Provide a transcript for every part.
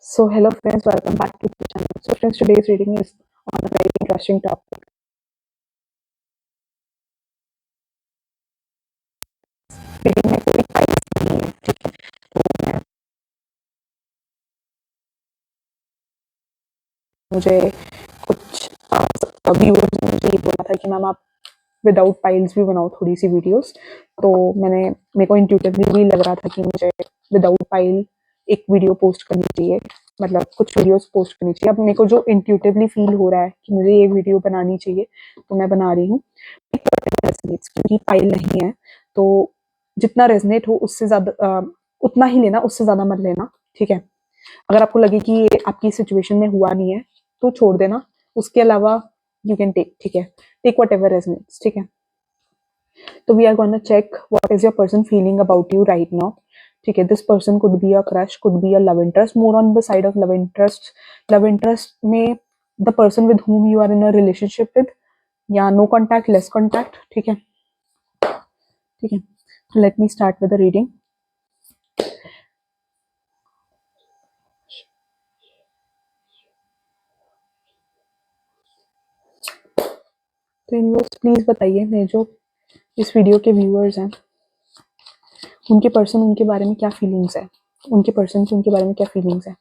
So hello friends, welcome back to the channel. So friends, today's reading is on a very interesting topic. Reading में कोई files नहीं है, ठीक है। तो मैं मुझे कुछ व्यूअर्स ने मुझे ये बोला था कि मैम आप विदाउट फाइल्स भी बनाओ थोड़ी सी वीडियोस। तो मेरे को इंट्यूटिवली भी लग रहा था कि मुझे विदाउट फाइल एक वीडियो पोस्ट करनी चाहिए, मतलब कुछ वीडियोस पोस्ट करनी चाहिए। अब मेरे को जो इंट्यूटिवली फील हो रहा है कि मुझे ये वीडियो बनानी चाहिए, तो मैं बना रही हूँ। क्योंकि फाइल नहीं है, तो जितना रेजनेट हो उससे ज्यादा उतना ही लेना, उससे ज्यादा मत लेना, ठीक है। अगर आपको लगे कि ये आपकी सिचुएशन में हुआ नहीं है तो छोड़ देना, उसके अलावा यू कैन टेक, ठीक है। टेक वट एवर रेजनेट्स, ठीक है। तो we are gonna check what is your person feeling about you right now, ठीक है। This person could be a crush, could be a love interest, more on the side of love interest. Love interest में the person with whom you are in a relationship with, या no contact, less contact, ठीक है, ठीक है। Let me start with the reading. तो universe please बताइए, मेरे जो इस वीडियो के व्यूअर्स हैं उनके पर्सन, उनके बारे में क्या फीलिंग्स है, उनके पर्सन की उनके बारे में क्या फीलिंग्स है।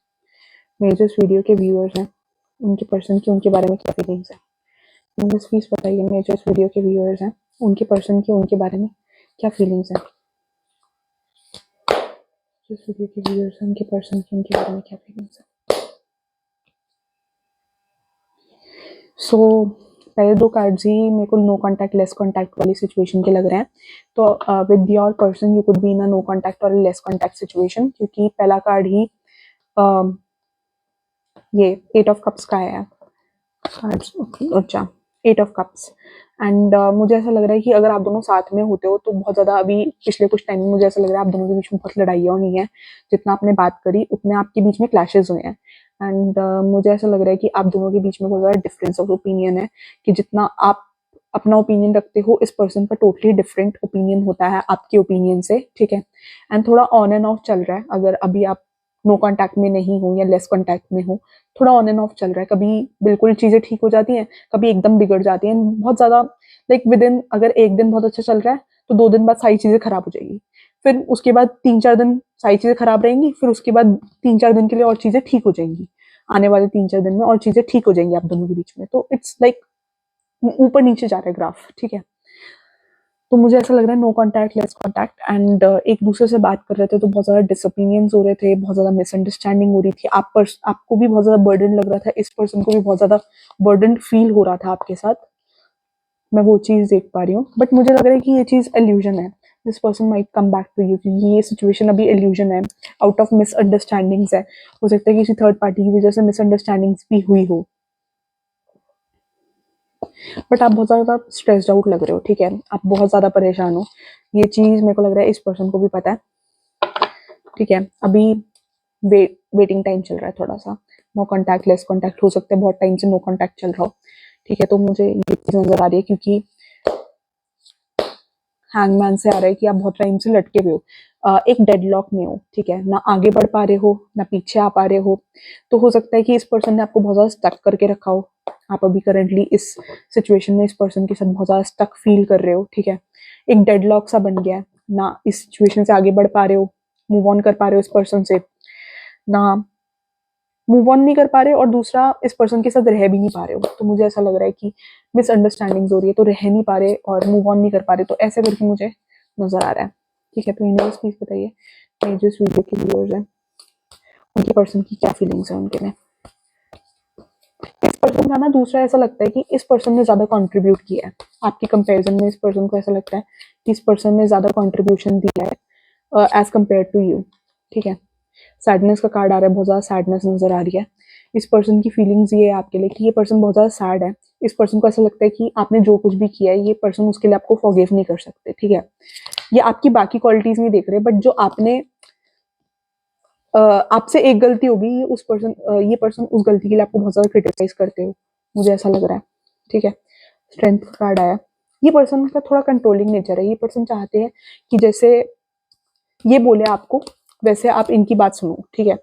मेरे जो इस वीडियो के व्यूअर्स हैं उनके पर्सन की उनके बारे में क्या फीलिंग्स है। यूनिवर्स प्लीज बताइए, मेरे जो इस वीडियो के व्यूअर्स हैं उनके पर्सन की उनके बारे में क्या फीलिंग्स है। जिस वीडियो के व्यूअर्स हैं उनके पर्सन की उनके बारे में क्या फीलिंग्स है। सो पहले दो कार्ड्स ही मेरे को नो कॉन्टैक्ट लेस कॉन्टैक्ट वाली सिचुएशन के लग रहे हैं। तो with your person you could be in a no contact और लेस कॉन्टैक्ट सिचुएशन, क्योंकि पहला कार्ड ही ये 8 ऑफ कप्स का है। अच्छा, 8 ऑफ कप्स। एंड मुझे ऐसा लग रहा है कि अगर आप दोनों साथ में होते हो तो बहुत ज़्यादा अभी पिछले कुछ टाइम में मुझे ऐसा लग रहा है आप दोनों के बीच में बहुत लड़ाइयाँ हुई हैं। जितना आपने बात करी उतने आपके बीच में क्लैशेस हुए हैं। एंड मुझे ऐसा लग रहा है कि आप दोनों के बीच में बहुत ज़्यादा डिफरेंस ऑफ ओपिनियन है, कि जितना आप अपना ओपिनियन रखते हो इस पर्सन का टोटली डिफरेंट ओपिनियन होता है आपके ओपिनियन से, ठीक है। एंड थोड़ा ऑन एंड ऑफ चल रहा है। अगर अभी आप नो कॉन्टैक्ट में नहीं हो या लेस कॉन्टैक्ट में हो, थोड़ा ऑन एंड ऑफ चल रहा है। कभी बिल्कुल चीजें ठीक हो जाती हैं, कभी एकदम बिगड़ जाती हैं बहुत ज्यादा। लाइक विद इन, अगर एक दिन बहुत अच्छा चल रहा है तो 2 दिन बाद सारी चीजें खराब हो जाएगी। फिर उसके बाद 3-4 दिन सारी चीजें खराब रहेंगी, फिर उसके बाद 3-4 दिन के लिए और चीजें ठीक हो जाएंगी। आने वाले 3-4 दिन में और चीजें ठीक हो जाएंगी आप दोनों के बीच में। तो इट्स लाइक ऊपर नीचे जा रहा है ग्राफ, ठीक है। तो मुझे ऐसा लग रहा है no contact less contact. And एक दूसरे से बात कर रहे थे तो बहुत ज्यादा डिसओपिनियंस हो रहे थे, बहुत ज्यादा मिसअंडरस्टैंडिंग हो रही थी। आपको भी बहुत ज्यादा बर्डन लग रहा था, इस पर्सन को भी बहुत ज्यादा बर्डन फील हो रहा था आपके साथ। मैं वो चीज देख पा रही हूँ, बट मुझे लग रहा है कि ये चीज इल्यूजन है। This person might come back to you, क्योंकि ये सिचुएशन अभी इल्यूजन है, आउट ऑफ मिसअंडरस्टैंडिंग्स है। हो सकता है किसी थर्ड पार्टी की वजह से मिसअंडरस्टैंडिंग्स भी हुई हो, बट आप बहुत ज़्यादा स्ट्रेस्ड आउट लग रहे हो, ठीक है। आप बहुत ज़्यादा परेशान हो, ये चीज़ मेरे को लग रहा है इस पर्सन को भी पता है, ठीक है। अभी वेटिंग टाइम चल रहा है थोड़ा सा। नो कॉन्टैक्ट लेस कॉन्टैक्ट हो सकता है बहुत टाइम से नो कॉन्टैक्ट चल रहा हो, ठीक है। तो मुझे ये चीज़ नज़र आ रही है, क्योंकि हैंगमैन से आ रहा है कि आप बहुत टाइम से लटके हुए हो, एक डेडलॉक में हो, ठीक है। ना आगे बढ़ पा रहे हो ना पीछे आ पा रहे हो। तो हो सकता है कि इस पर्सन ने आपको बहुत ज़्यादा स्टक करके रखा हो। आप अभी करंटली इस सिचुएशन में इस पर्सन के साथ बहुत ज़्यादा स्टक फील कर रहे हो, ठीक है। एक डेडलॉक सा बन गया है, ना इस सिचुएशन से आगे बढ़ पा रहे हो, मूव ऑन कर पा रहे हो इस पर्सन से, ना मूव ऑन नहीं कर पा रहे, और दूसरा इस पर्सन के साथ रह भी नहीं पा रहे हो। तो मुझे ऐसा लग रहा है कि मिसअंडरस्टैंडिंग हो रही है, तो रह नहीं पा रहे और मूव ऑन नहीं कर पा रहे, तो ऐसे करके मुझे नजर आ रहा है, ठीक है। तो यूनिवर्स प्लीज बताइए, मेरे जो इस वीडियो के व्यूअर्स हैं उनके पर्सन की क्या फीलिंग्स है उनके लिए। इस पर्सन का ना दूसरा ऐसा लगता है कि इस पर्सन ने ज्यादा कंट्रीब्यूट किया है आपके कंपैरिजन में। इस पर्सन को ऐसा लगता है कि इस पर्सन ने ज्यादा कंट्रीब्यूशन दिया है एज कम्पेयर टू यू, ठीक है। सैडनेस का कार्ड आ रहा है, बहुत ज़्यादा सैडनेस नजर आ रही है। इस पर्सन की फीलिंग्स ये है आपके लिए कि ये पर्सन बहुत ज़्यादा सैड है। इस पर्सन को ऐसा लगता है कि आपने जो कुछ भी किया है ये पर्सन उसके लिए आपको फॉरगिव नहीं कर सकते, ठीक है। ये आपकी बाकी क्वालिटीज नहीं देख रहे, बट जो आपने आपसे एक गलती होगी, ये पर्सन उस गलती के लिए आपको बहुत ज़्यादा क्रिटिसाइज करते हो, मुझे ऐसा लग रहा है, ठीक है। स्ट्रेंथ का कार्ड आया। ये पर्सन का थोड़ा कंट्रोलिंग नेचर है। ये पर्सन चाहते हैं कि जैसे ये बोले आपको वैसे आप इनकी बात सुनो, ठीक है।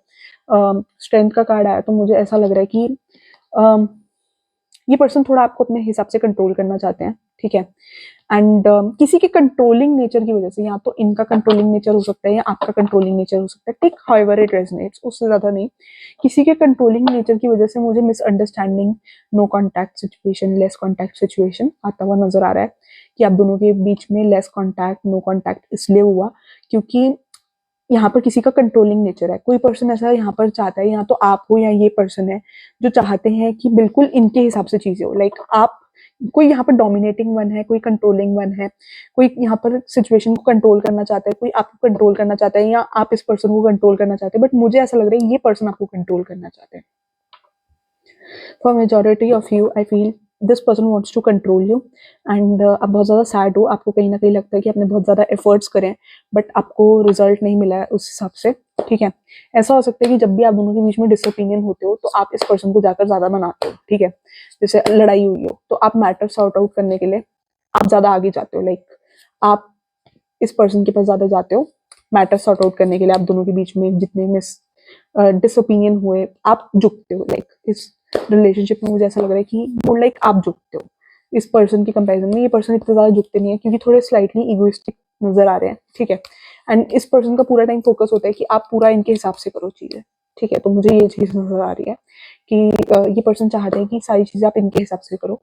स्ट्रेंथ का कार्ड आया, तो मुझे ऐसा लग रहा है कि ये पर्सन थोड़ा आपको अपने हिसाब से कंट्रोल करना चाहते हैं, ठीक है। एंड किसी के कंट्रोलिंग नेचर की वजह से, या तो इनका कंट्रोलिंग नेचर हो सकता है या आपका कंट्रोलिंग नेचर हो सकता है, टेक हाउएवर इट रेजोनेट्स, उससे ज्यादा नहीं। किसी के कंट्रोलिंग नेचर की वजह से मुझे misunderstanding, no contact situation, less contact situation आता हुआ नजर आ रहा है कि आप दोनों के बीच में लेस कॉन्टैक्ट, नो कॉन्टैक्ट इसलिए हुआ क्योंकि यहाँ पर किसी का कंट्रोलिंग नेचर है। कोई पर्सन ऐसा यहाँ पर चाहता है, या तो आप हो या ये पर्सन है, जो चाहते हैं कि बिल्कुल इनके हिसाब से चीजें हो। लाइक आप, कोई यहाँ पर डोमिनेटिंग वन है, कोई कंट्रोलिंग वन है, कोई यहाँ पर सिचुएशन को कंट्रोल करना चाहता है, कोई आपको कंट्रोल करना चाहता है, या आप इस पर्सन को कंट्रोल करना चाहते हैं। बट मुझे ऐसा लग रहा है ये पर्सन आपको कंट्रोल करना चाहते हैं। For majority of you I feel this person wants to control you, and आप बहुत ज़्यादा सैड हो, आपको कहीं ना कहीं लगता है कि आपने बहुत ज़्यादा एफर्ट्स करें बट आपको रिजल्ट नहीं मिला है उस हिसाब से, ठीक है। ऐसा हो सकता है कि जब भी आप दोनों के बीच में डिसओपिनियन होते हो तो आप इस पर्सन को जाकर ज़्यादा मनाते हो, ठीक है। जैसे लड़ाई हुई हो तो आप मैटर सॉर्ट आउट करने के लिए आप ज़्यादा आगे जाते हो। लाइक आप इस पर्सन के पास ज़्यादा जाते हो मैटर सॉर्ट आउट करने के लिए। आप दोनों के बीच में जितने मिस डिसओपिनियन हुए आप झुकते हो। लाइक इस रिलेशनशिप में मुझे ऐसा लग रहा है कि मोर लाइक आप झुकते हो। इस पर्सन के कंपैरिजन में ये पर्सन इतने ज्यादा झुकते नहीं है क्योंकि थोड़े स्लाइटली इगोइस्टिक नजर आ रहे हैं, ठीक है। एंड इस पर्सन का पूरा टाइम फोकस होता है कि आप पूरा इनके हिसाब से करो चीजें, ठीक है। तो मुझे ये चीज नजर आ रही है कि ये पर्सन चाहते हैं कि सारी चीजें आप इनके हिसाब से करो।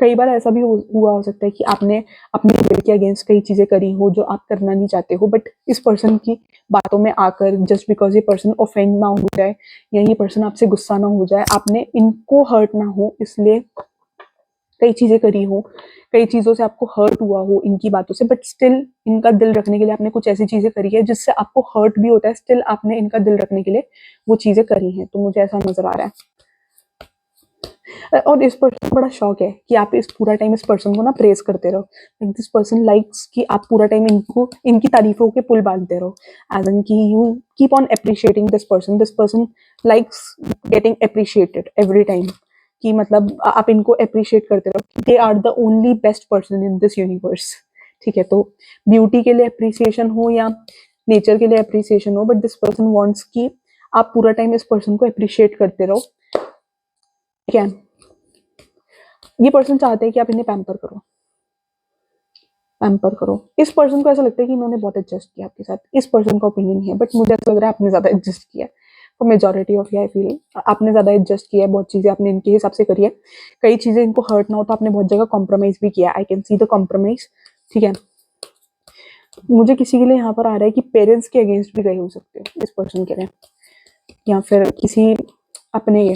कई बार ऐसा भी हुआ हो सकता है कि आपने अपने विल के अगेंस्ट कई चीजें करी हो जो आप करना नहीं चाहते हो, बट इस पर्सन की बातों में आकर जस्ट बिकॉज ये पर्सन ऑफेंड ना हो जाए या ये पर्सन आपसे गुस्सा ना हो जाए, आपने इनको हर्ट ना हो इसलिए कई चीजें करी हो, कई चीजों से आपको हर्ट हुआ हो इनकी बातों से, बट स्टिल इनका दिल रखने के लिए आपने कुछ ऐसी चीजें करी है जिससे आपको हर्ट भी होता है, स्टिल आपने इनका दिल रखने के लिए वो चीजें करी हैं। तो मुझे ऐसा नजर आ रहा है। और इस पर्सन को बड़ा शौक है कि आप इस पूरा टाइम इस पर्सन को ना प्रेज करते रहो। लाइक दिस पर्सन लाइक्स कि आप पूरा टाइम इनको इनकी तारीफों के पुल बांधते रहो, एज एन कि you keep on appreciating this person. This person likes getting appreciated every time, कि मतलब आप इनको अप्रिशिएट करते रहो। They are the only best person in this universe, ठीक है। तो ब्यूटी के लिए अप्रिसिएशन हो या नेचर के लिए अप्रिसिएशन हो, बट दिस पर्सन वांट्स कि आप पूरा टाइम इस पर्सन को अप्रिशिएट करते रहो, ठीक है। ये पर्सन चाहते हैं कि आप इन्हें पैम्पर करो, पैम्पर करो। इस पर्सन को ऐसा लगता है कि इन्होंने बहुत एडजस्ट किया आपके साथ। इस पर्सन का ओपिनियन है, बट मुझे ऐसा लग रहा है आपने ज्यादा एडजस्ट किया है। For majority of you I feel आपने ज्यादा एडजस्ट किया है, बहुत चीजें आपने इनके हिसाब से करी है। कई चीजें इनको हर्ट ना हो तो आपने बहुत जगह कॉम्प्रोमाइज भी किया। I can see the compromise, ठीक है। मुझे किसी के लिए यहाँ पर आ रहा है कि पेरेंट्स के अगेंस्ट भी गए हो सकते हो इस पर्सन के लिए, या फिर किसी अपने,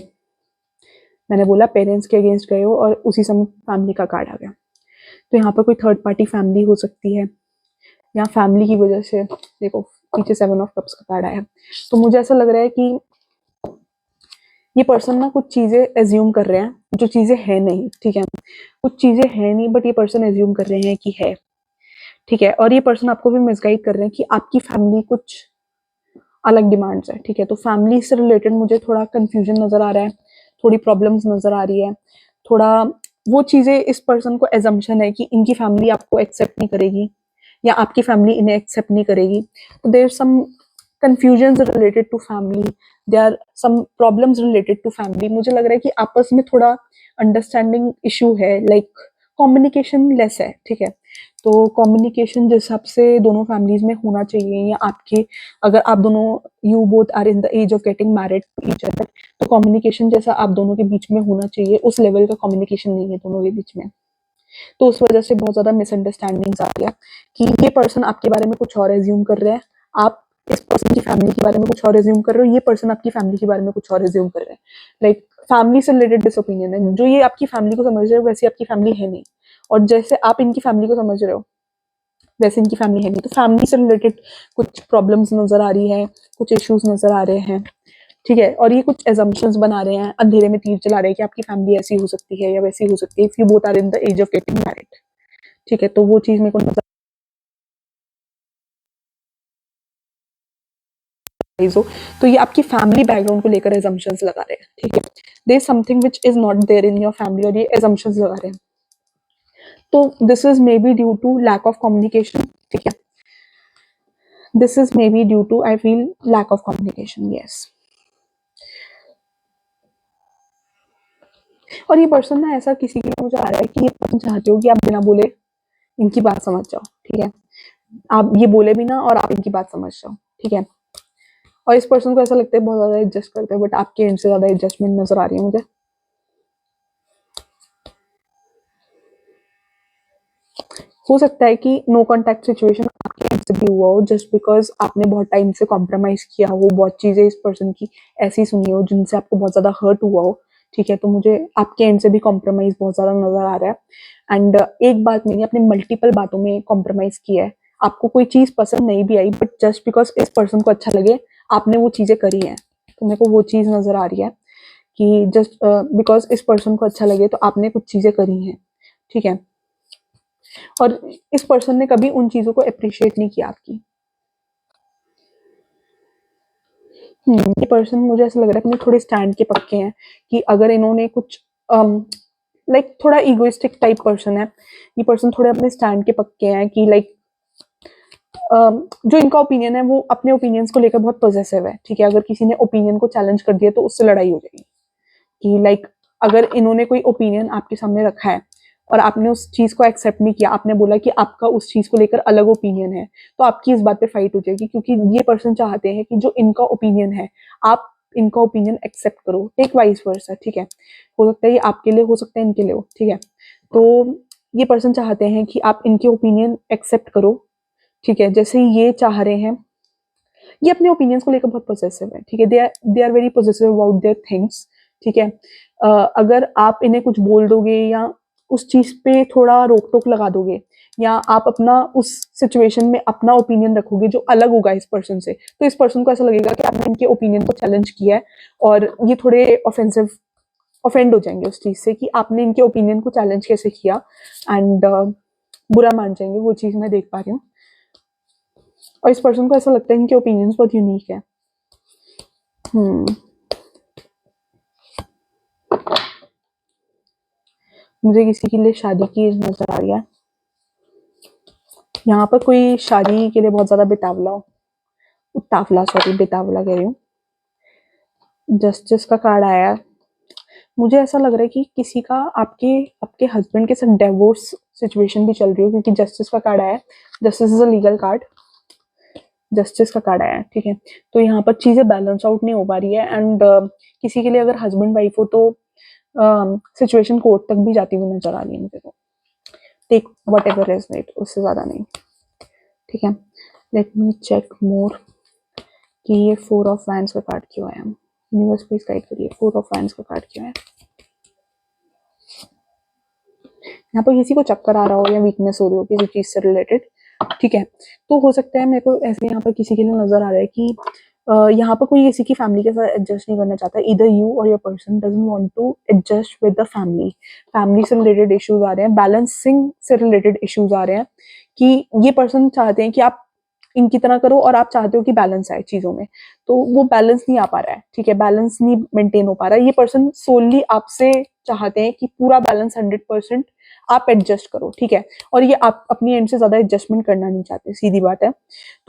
मैंने बोला पेरेंट्स के अगेंस्ट गए हो और उसी समय फैमिली का कार्ड आ गया। तो यहाँ पर कोई थर्ड पार्टी फैमिली हो सकती है, या फैमिली की वजह से, देखो पीछे 7 ऑफ कप्स का कार्ड आया। तो मुझे ऐसा लग रहा है कि ये पर्सन ना कुछ चीजें एज्यूम कर रहे हैं जो चीजें है नहीं, ठीक है। कुछ चीजें है नहीं बट ये पर्सन एज्यूम कर रहे हैं कि है, ठीक है। और ये पर्सन आपको भी मिसगाइड कर रहे हैं कि आपकी फैमिली कुछ अलग डिमांड्स है, ठीक है। तो फैमिली से रिलेटेड मुझे थोड़ा कंफ्यूजन नजर आ रहा है, थोड़ी प्रॉब्लम्स नजर आ रही है, थोड़ा वो चीजें इस पर्सन को एजम्पशन है कि इनकी फैमिली आपको एक्सेप्ट नहीं करेगी या आपकी फैमिली इन्हें एक्सेप्ट नहीं करेगी। तो there some confusion related to family, there are some problems related to family. मुझे लग रहा है कि आपस में थोड़ा अंडरस्टैंडिंग इशू है, लाइक कम्युनिकेशन लेस है, ठीक है। तो कम्युनिकेशन जिस हिसाब से दोनों फैमिलीज में होना चाहिए, या आपके, अगर आप दोनों, you both are in the age of getting married to each other, तो कम्युनिकेशन जैसा आप दोनों के बीच में होना चाहिए उस लेवल का कम्युनिकेशन नहीं है दोनों के बीच में। तो उस वजह से बहुत ज्यादा मिसअंडरस्टैंडिंग्स आ गया कि ये पर्सन आपके बारे में कुछ और एज्यूम कर रहे हैं, आप इस पर्सन की फैमिली के बारे में कुछ और एज्यूम कर रहे हो, ये पर्सन आपकी फैमिली के बारे में कुछ और एज्यूम कर रहे हैं। लाइक फैमिली से रिलेटेड डिसओपिनियन है, जो ये आपकी फैमिली को समझ रहे हो वैसे आपकी फैमिली है नहीं, और जैसे आप इनकी फैमिली को समझ रहे हो वैसे इनकी फैमिली है नहीं। तो फैमिली से रिलेटेड कुछ प्रॉब्लम्स नजर आ रही है, कुछ इश्यूज नजर आ रहे हैं, ठीक है। और ये कुछ एजम्पशंस बना रहे हैं, अंधेरे में तीर चला रहे हैं कि आपकी फैमिली ऐसी हो सकती है या वैसी हो सकती है, if you both are in the age of getting married, ठीक है। तो वो चीज मेरे को नजर हो, तो ये आपकी फैमिली बैकग्राउंड को लेकर एजम्पशंस लगा रहे हैं, ठीक है। There is something which is not there in your family, और ये एजम्पशंस लगा रहे हैं। तो this is may be due to lack of communication, ठीक है। This is may be due to, I feel, lack of communication, yes. और ये पर्सन ना ऐसा किसी के लिए मुझे आ रहा है कि ये पर्सन चाहते हो कि आप बिना बोले इनकी बात समझ जाओ, ठीक है, आप ये बोले भी ना और आप इनकी बात समझ जाओ, ठीक है। और इस पर्सन को ऐसा लगता है बहुत ज्यादा एडजस्ट करते हैं, बट आपके एंड से ज्यादा एडजस्टमेंट नजर आ रही है मुझे। हो सकता है कि नो कॉन्टैक्ट सिचुएशन आपके एंड से भी हुआ हो, जस्ट बिकॉज आपने बहुत टाइम से कॉम्प्रोमाइज किया हो, बहुत चीजें इस पर्सन की ऐसी सुनी हो जिनसे आपको बहुत ज्यादा हर्ट हुआ हो, ठीक है। तो मुझे आपके एंड से भी कॉम्प्रोमाइज बहुत ज्यादा नजर आ रहा है। एंड एक बात नहीं, आपने मल्टीपल बातों में कॉम्प्रोमाइज किया है। आपको कोई चीज पसंद नहीं भी आई, बट जस्ट बिकॉज इस पर्सन को अच्छा लगे आपने वो चीजें करी हैं। तो मेरे को वो चीज नजर आ रही है कि जस्ट बिकॉज इस पर्सन को अच्छा लगे तो आपने कुछ चीजें करी हैं, ठीक है। और इस पर्सन ने कभी उन चीजों को अप्रिशिएट नहीं किया आपकी। ये पर्सन मुझे ऐसा लग रहा है अपने थोड़े स्टैंड के पक्के हैं कि अगर इन्होंने कुछ लाइक थोड़ा इगोइस्टिक टाइप पर्सन है ये पर्सन, थोड़े अपने स्टैंड के पक्के हैं कि लाइक जो इनका ओपिनियन है वो अपने ओपिनियंस को लेकर बहुत पॉजिटिव है, ठीक है। अगर किसी ने ओपिनियन को चैलेंज कर दिया तो उससे लड़ाई हो जाएगी कि लाइक अगर इन्होंने कोई ओपिनियन आपके सामने रखा है और आपने उस चीज को एक्सेप्ट नहीं किया, आपने बोला कि आपका उस चीज को लेकर अलग ओपिनियन है, तो आपकी इस बात पे फाइट हो जाएगी, क्योंकि ये पर्सन चाहते हैं कि जो इनका ओपिनियन है आप इनका ओपिनियन एक्सेप्ट करो, टेक वाइस वर्सा, ठीक है। हो सकता है ये आपके लिए, हो सकता है इनके लिए हो, ठीक है। तो ये पर्सन चाहते हैं कि आप इनके ओपिनियन एक्सेप्ट करो, ठीक है। जैसे ये चाह रहे हैं, ये अपने ओपिनियंस को लेकर बहुत पॉजिटिव है, ठीक है। They are very positive about their things, ठीक है। अगर आप इन्हें कुछ बोल दोगे या उस चीज पे थोड़ा रोक टोक लगा दोगे, या आप अपना उस सिचुएशन में अपना ओपिनियन रखोगे जो अलग होगा इस पर्सन से, तो इस पर्सन को ऐसा लगेगा कि आपने इनके ओपिनियन को चैलेंज किया है, और ये थोड़े ऑफेंड हो जाएंगे उस चीज से कि आपने इनके ओपिनियन को चैलेंज कैसे किया, एंड बुरा मान जाएंगे। वो चीज मैं देख पा रही हूँ। और इस पर्सन को ऐसा लगता है इनके ओपिनियंस बहुत यूनिक है। मुझे किसी के लिए शादी की नजर आ रही है। यहाँ पर कोई शादी के लिए बहुत ज्यादा बेतावला हो, उतावला, सॉरी, बेतावला कह रही हूँ। जस्टिस का कार्ड आया है। मुझे ऐसा लग रहा है कि किसी का आपके आपके हस्बैंड के साथ डिवोर्स सिचुएशन भी चल रही हो, क्योंकि जस्टिस का कार्ड आया है। Justice is a legal card, justice का कार्ड आया है, ठीक है। तो यहाँ पर चीजें बैलेंस आउट नहीं हो पा रही है, एंड किसी के लिए अगर हस्बैंड वाइफ हो तो सिचुएशन कोर्ट तक भी जाती हुई नजर आ रही है मुझे। तो take whatever is it, उससे ज्यादा नहीं, ठीक है। लेट मी चेक मोर कि ये 4 ऑफ वैंड्स का कार्ड क्यों आया। यूनिवर्स प्लीज गाइड करिए, 4 ऑफ वैंड्स का कार्ड क्यों है। यहाँ पर किसी को चक्कर आ रहा हो या वीकनेस हो रही हो किसी चीज से रिलेटेड, ठीक है। तो हो सकता है, मेरे को ऐसे यहाँ पर किसी के लिए नजर आ रहा है कि यहाँ पर कोई किसी की फैमिली के साथ एडजस्ट नहीं करना चाहता। इधर यू और your person doesn't want to adjust with the family. Family से रिलेटेड इश्यूज आ रहे हैं, बैलेंसिंग से रिलेटेड इश्यूज आ रहे हैं कि ये पर्सन चाहते हैं कि आप इनकी तरह करो और आप चाहते हो कि बैलेंस आए चीजों में, तो वो बैलेंस नहीं आ पा रहा है, ठीक है। बैलेंस नहीं मेंटेन हो पा रहा है। ये पर्सन सोनली आपसे चाहते हैं कि पूरा बैलेंस 100% आप एडजस्ट करो, ठीक है। और ये आप अपनी एंड से ज्यादा एडजस्टमेंट करना नहीं चाहते, सीधी बात है।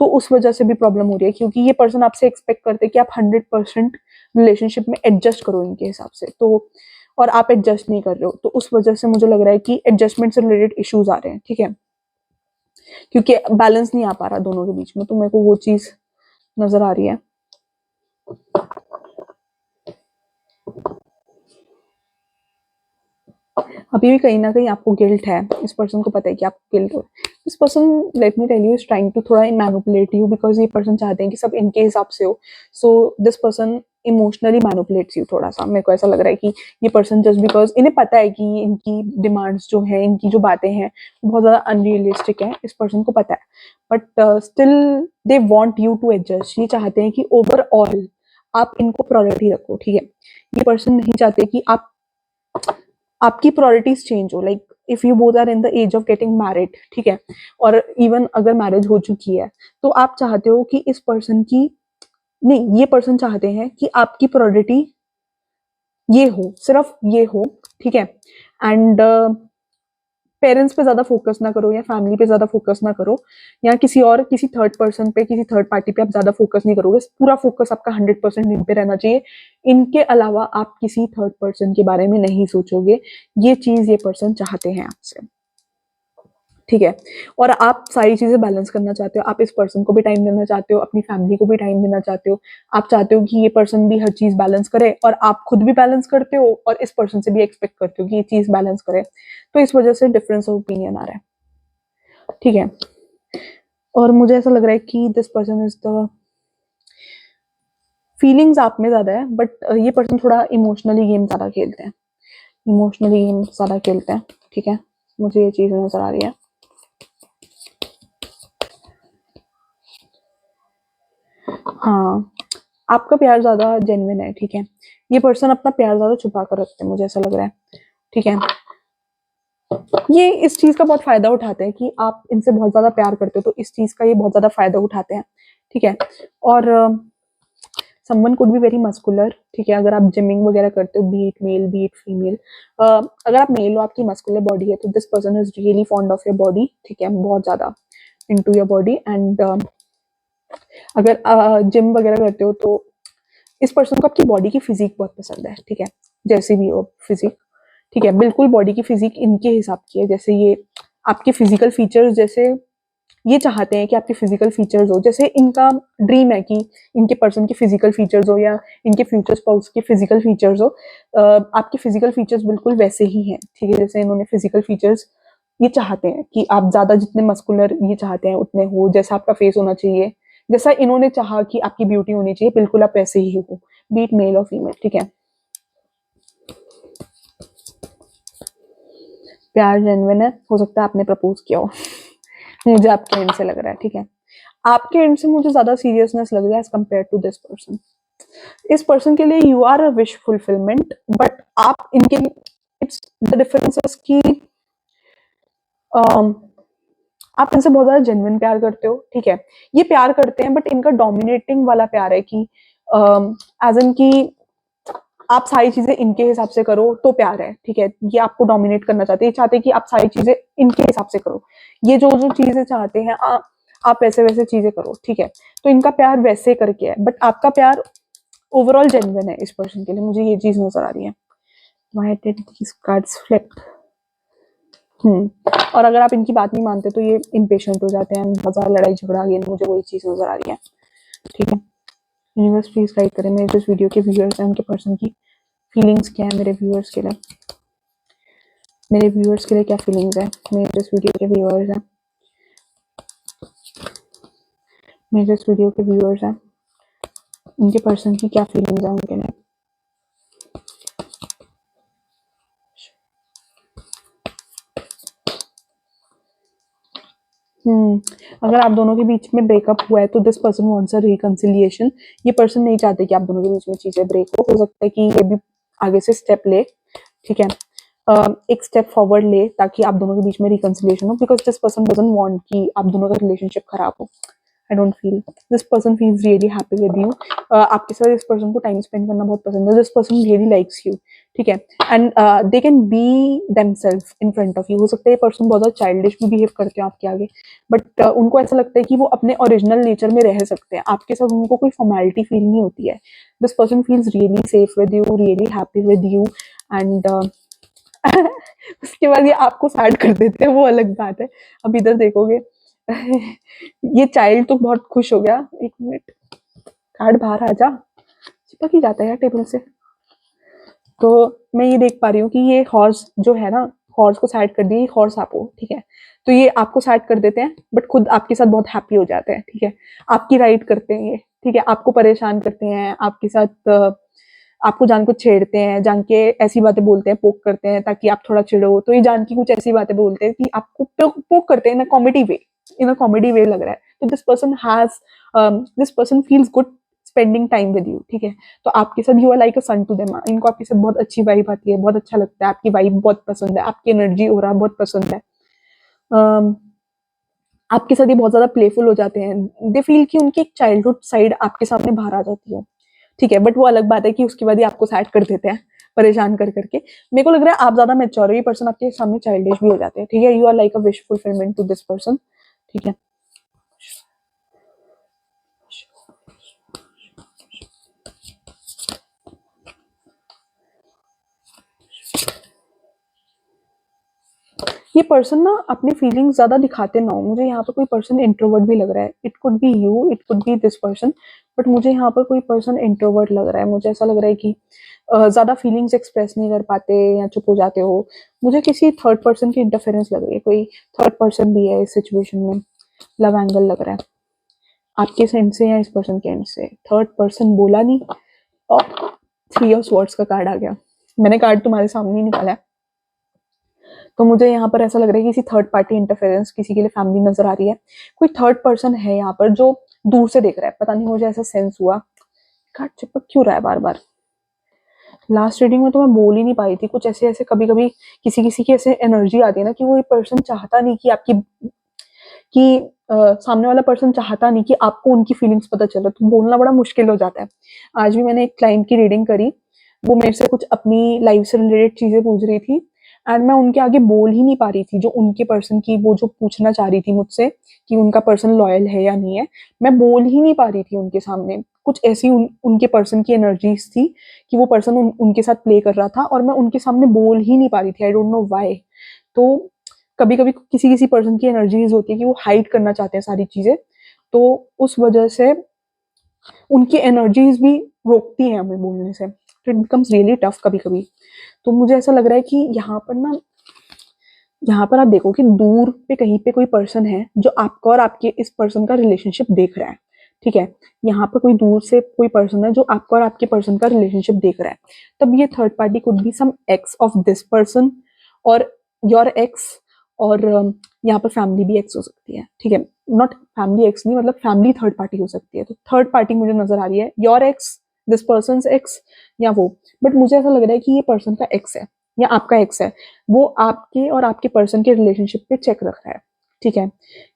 तो उस वजह से भी प्रॉब्लम हो रही है, क्योंकि ये पर्सन आपसे एक्सपेक्ट करते हैं कि आप 100% रिलेशनशिप में एडजस्ट करो इनके हिसाब से, तो और आप एडजस्ट नहीं कर रहे हो, तो उस वजह से मुझे लग रहा है कि एडजस्टमेंट से रिलेटेड इश्यूज आ रहे हैं, ठीक है। क्योंकि बैलेंस नहीं आ पा रहा दोनों के बीच में, तो मेरे को वो चीज नजर आ रही है। अभी भी कहीं ना कहीं आपको गिल्ट है, इस पर्सन को पता है कि आपको गिल्ट हो। This person, let me tell you, is trying to थोड़ा मैनिपुलेट यू, बिकॉज ये पर्सन चाहते हैं कि सब इनके हिसाब से हो। So this person emotionally manipulates you थोड़ा सा। मेरे को ऐसा लग रहा है कि ये पर्सन जस्ट बिकॉज इन्हें पता है कि इनकी डिमांड्स जो है, इनकी जो बातें हैं, बहुत ज्यादा अनरियलिस्टिक है, इस पर्सन को पता है, but still they want you to adjust. ये चाहते हैं कि ओवरऑल आप इनको प्रायोरिटी रखो, ठीक है। ये पर्सन नहीं चाहते कि आपकी प्रायोरिटीज चेंज हो, like if you both are in the age of getting married, ठीक है, और इवन अगर मैरिज हो चुकी है, तो आप चाहते हो कि इस पर्सन की, नहीं, ये पर्सन चाहते हैं कि आपकी प्रायोरिटी ये हो, सिर्फ ये हो, ठीक है। एंड पेरेंट्स पे ज्यादा फोकस ना करो, या फैमिली पे ज्यादा फोकस ना करो, या किसी थर्ड पर्सन पे, किसी थर्ड पार्टी पे आप ज्यादा फोकस नहीं करोगे। पूरा फोकस आपका 100% इन पे रहना चाहिए। इनके अलावा आप किसी थर्ड पर्सन के बारे में नहीं सोचोगे। ये चीज ये पर्सन चाहते हैं आपसे, ठीक है। और आप सारी चीजें बैलेंस करना चाहते हो, आप इस पर्सन को भी टाइम देना चाहते हो, अपनी फैमिली को भी टाइम देना चाहते हो। आप चाहते हो कि ये पर्सन भी हर चीज बैलेंस करे, और आप खुद भी बैलेंस करते हो, और इस पर्सन से भी एक्सपेक्ट करते हो कि ये चीज बैलेंस करे। तो इस वजह से डिफरेंस ऑफ ओपिनियन आ रहा है, ठीक है। और मुझे ऐसा लग रहा है कि this person is the feelings आप में ज्यादा है, बट ये पर्सन थोड़ा इमोशनली गेम ज्यादा खेलते हैं, इमोशनली गेम ज्यादा खेलते हैं, ठीक है। मुझे ये चीज नजर आ रही है। हाँ, आपका प्यार ज्यादा जेन्युइन है, ठीक है। ये पर्सन अपना प्यार ज्यादा छुपा कर रखते हैं, मुझे ऐसा लग रहा है, ठीक है। ये इस चीज का बहुत फायदा उठाते हैं कि आप इनसे बहुत ज्यादा प्यार करते हो, तो इस चीज का ये बहुत ज्यादा फायदा उठाते हैं, ठीक है। और someone could be very muscular, ठीक है। अगर आप जिमिंग वगैरह करते हो, be it male be it female, अगर आप मेल हो, आपकी मस्कुलर बॉडी है, तो this person is really fond of your body, ठीक है, बहुत ज्यादा इनटू योर बॉडी। एंड अगर जिम वगैरह करते हो, तो इस पर्सन को आपकी बॉडी की फिजिक बहुत पसंद है, ठीक है। जैसे भी हो फिजिक, ठीक है, बिल्कुल बॉडी की फिजिक इनके हिसाब की है, जैसे ये आपके फिजिकल फीचर्स, जैसे ये चाहते हैं कि आपके फिजिकल फीचर्स हो, जैसे इनका ड्रीम है कि इनके पर्सन के फिजिकल फीचर्स हो, या इनके फ्यूचर स्पाउस के फिजिकल फीचर्स हो। आपके फिजिकल फीचर्स बिल्कुल वैसे ही हैं, ठीक है, जैसे इन्होंने फिजिकल फीचर्स ये चाहते हैं कि आप ज्यादा जितने मस्कुलर ये चाहते हैं उतने हो, जैसा आपका फेस होना चाहिए, जैसा इन्होंने चाहा कि आपकी ब्यूटी होनी चाहिए, बिल्कुल आप वैसे ही हो, बीट मेल और फीमेल, ठीक है। प्यार जेन्युइन है, हो सकता है आपने प्रपोज किया हो मुझे आपके एंड से लग रहा है, ठीक है। आपके एंड से मुझे ज्यादा सीरियसनेस लग रहा है as compare to this person. इस पर्सन के लिए you are a wish fulfilment, but आप इनके लिए इट्स द डिफरेंसेस की आप इनसे बहुत ज्यादा जेन्युइन प्यार करते हो, ठीक है। ये प्यार करते हैं, बट इनका डोमिनेटिंग वाला प्यार है कि एज इन की आप सारी चीजें इनके हिसाब से करो तो प्यार है, ठीक है। ये आपको डोमिनेट करना चाहते हैं, ये चाहते हैं कि आप सारी चीजें इनके हिसाब से करो। ये जो जो चीजें चाहते हैं आप वैसे वैसे चीजें करो, ठीक है। तो इनका प्यार वैसे करके है, बट आपका प्यार ओवरऑल जेन्युइन है इस पर्सन के लिए, मुझे ये चीज नजर आ रही है। Why did these cards flip? और अगर आप इनकी बात नहीं मानते तो ये इम्पेशेंट हो जाते हैं, बहुत ज्यादा लड़ाई झगड़ा, ये मुझे वही चीज नजर आ रही है, ठीक है। यूनिवर्स प्लीज गाइड करें मेरे जिस वीडियो के व्यूअर्स हैं उनके पर्सन की फीलिंग्स क्या है, मेरे व्यूअर्स के लिए, मेरे व्यूअर्स के लिए क्या फीलिंग्स है, मेरे जिस वीडियो के व्यूअर्स हैं, मेरे जिस वीडियो के व्यूअर्स हैं उनके पर्सन की क्या फीलिंग्स है उनके लिए। अगर आप दोनों के बीच में ब्रेकअप हुआ है तो this person wants a reconciliation. ये पर्सन नहीं चाहते कि आप दोनों के बीच में चीजें ब्रेक हो सकता है कि ये भी आगे से स्टेप ले, ठीक है, एक स्टेप फॉरवर्ड ले ताकि आप दोनों के बीच में रिकंसिलिएशन हो, because this person doesn't want कि आप दोनों का रिलेशनशिप खराब हो। I don't feel this person feels really happy with you. आपके साथ इस पर्सन को टाइम स्पेंड करना बहुत पसंद है, this person really likes you, ठीक है। And they can be themselves in front of you. हो सकता है ये पर्सन बहुत ज्यादा चाइल्डिश भी बिहेव करते हो आपके आगे, बट उनको ऐसा लगता है कि वो अपने ओरिजिनल नेचर में रह सकते हैं आपके साथ, उनको कोई फॉर्मेलिटी फील नहीं होती है। This person feels really safe with you, really happy with you, and उसके बाद ये आपको सैड कर देते हैं, वो अलग बात है। अब इधर देखोगे ये चाइल्ड तो बहुत खुश हो गया, एक मिनट, कार्ड बाहर आ जा, चिपक ही जाता है यार टेबल से। तो मैं ये देख पा रही हूँ कि ये हॉर्स जो है ना, हॉर्स को साइड कर दिए, हॉर्स आप हो, ठीक है। तो ये आपको साइड कर देते हैं, बट खुद आपके साथ बहुत हैप्पी हो जाते हैं, ठीक है। आपकी राइड करते हैं ये, ठीक है, आपको परेशान करते हैं, आपके साथ आपको जान को छेड़ते हैं, जान के ऐसी बातें बोलते हैं, पोक करते हैं ताकि आप थोड़ा चिड़ो, तो ये जान की कुछ ऐसी बातें बोलते हैं कि आपको पोक करते हैं इन a comedy way, in a comedy वे लग रहा है। तो this person feels good spending time with you, ठीक है। तो आपके साथ you are like a sun to them, इनको आपके साथ बहुत अच्छी वाइब आती है, बहुत अच्छा लगता है, आपकी वाइब बहुत पसंद है, आपकी एनर्जी हो रहा बहुत पसंद है। आपके साथ ये बहुत ज्यादा प्लेफुल हो जाते हैं, दे फील कि उनकी एक चाइल्डहुड साइड आपके सामने बाहर आ जाती है, ठीक है। बट वो अलग बात है कि उसके बाद ही आपको सैड कर देते हैं, परेशान कर करके। मेरे को लग रहा है आप ज्यादा मैच्योर हो, ये पर्सन आपके सामने चाइल्डिश भी हो जाते हैं, ठीक है। You are like a wish fulfillment to this person, ठीक है। ये पर्सन ना अपनी फीलिंग्स ज्यादा दिखाते ना हो। मुझे यहाँ पर कोई पर्सन इंट्रोवर्ट भी लग रहा है। It could be you, it could be this person, but मुझे यहाँ पर कोई पर्सन इंट्रोवर्ट लग रहा है। मुझे ऐसा लग रहा है कि ज्यादा फीलिंग्स एक्सप्रेस नहीं कर पाते या चुप हो जाते हो। मुझे किसी थर्ड पर्सन की इंटरफेरेंस लग रही है, कोई थर्ड पर्सन भी है इस सिचुएशन में। लव एंगल लग रहा है आपके एंड से या इस पर्सन के एंड से। थर्ड पर्सन बोला नहीं और 3 ऑफ स्वॉर्ड्स का कार्ड आ गया। मैंने कार्ड तुम्हारे सामने ही निकाला है। तो मुझे यहाँ पर ऐसा लग रहा है कि किसी थर्ड पार्टी इंटरफेरेंस, किसी के लिए फैमिली नजर आ रही है। कोई थर्ड पर्सन है यहाँ पर जो दूर से देख रहा है, पता नहीं, मुझे ऐसा सेंस हुआ। कार्ड चिपक क्यों रहा है बार बार? लास्ट रीडिंग में तो मैं बोल ही नहीं पाई थी। कुछ ऐसे ऐसे कभी कभी किसी किसी की ऐसे एनर्जी आती है ना कि वो ये पर्सन चाहता नहीं कि आपकी कि सामने वाला पर्सन चाहता नहीं कि आपको उनकी फीलिंग्स पता चले, तो बोलना बड़ा मुश्किल हो जाता है। आज भी मैंने एक क्लाइंट की रीडिंग करी, वो मेरे से कुछ अपनी लाइफ से रिलेटेड चीजें पूछ रही थी एंड मैं उनके आगे बोल ही नहीं पा रही थी। जो उनके पर्सन की वो जो पूछना चाह रही थी मुझसे कि उनका पर्सन लॉयल है या नहीं है, मैं बोल ही नहीं पा रही थी उनके सामने। कुछ ऐसी उनके पर्सन की एनर्जीज थी कि वो पर्सन उनके साथ प्ले कर रहा था और मैं उनके सामने बोल ही नहीं पा रही थी। I don't know why. तो कभी कभी किसी किसी पर्सन की एनर्जीज होती है कि वो हाइड करना चाहते हैं सारी चीजें, तो उस वजह से उनकी एनर्जीज भी रोकती हैं हमें बोलने से। तो इट बिकम्स रियली टफ कभी कभी। तो मुझे ऐसा लग रहा है कि यहाँ पर ना, यहाँ पर आप देखो कि दूर पे कहीं पे कोई पर्सन है जो आपका और आपके इस पर्सन का रिलेशनशिप देख रहा है, ठीक है। यहाँ पर कोई दूर से कोई पर्सन है जो आपका और आपके पर्सन का रिलेशनशिप देख रहा है। तब ये third party could be some ex of this person और योर एक्स, और यहाँ पर फैमिली भी एक्स हो सकती है, ठीक है। नॉट फैमिली एक्स नहीं, मतलब फैमिली थर्ड पार्टी हो सकती है। तो थर्ड पार्टी मुझे नजर आ रही है, your x, this person x या वो। बट मुझे ऐसा लग रहा है कि ये पर्सन का एक्स है या आपका एक्स है, वो आपके और आपके पर्सन के रिलेशनशिप पे चेक रख रहा है, ठीक है।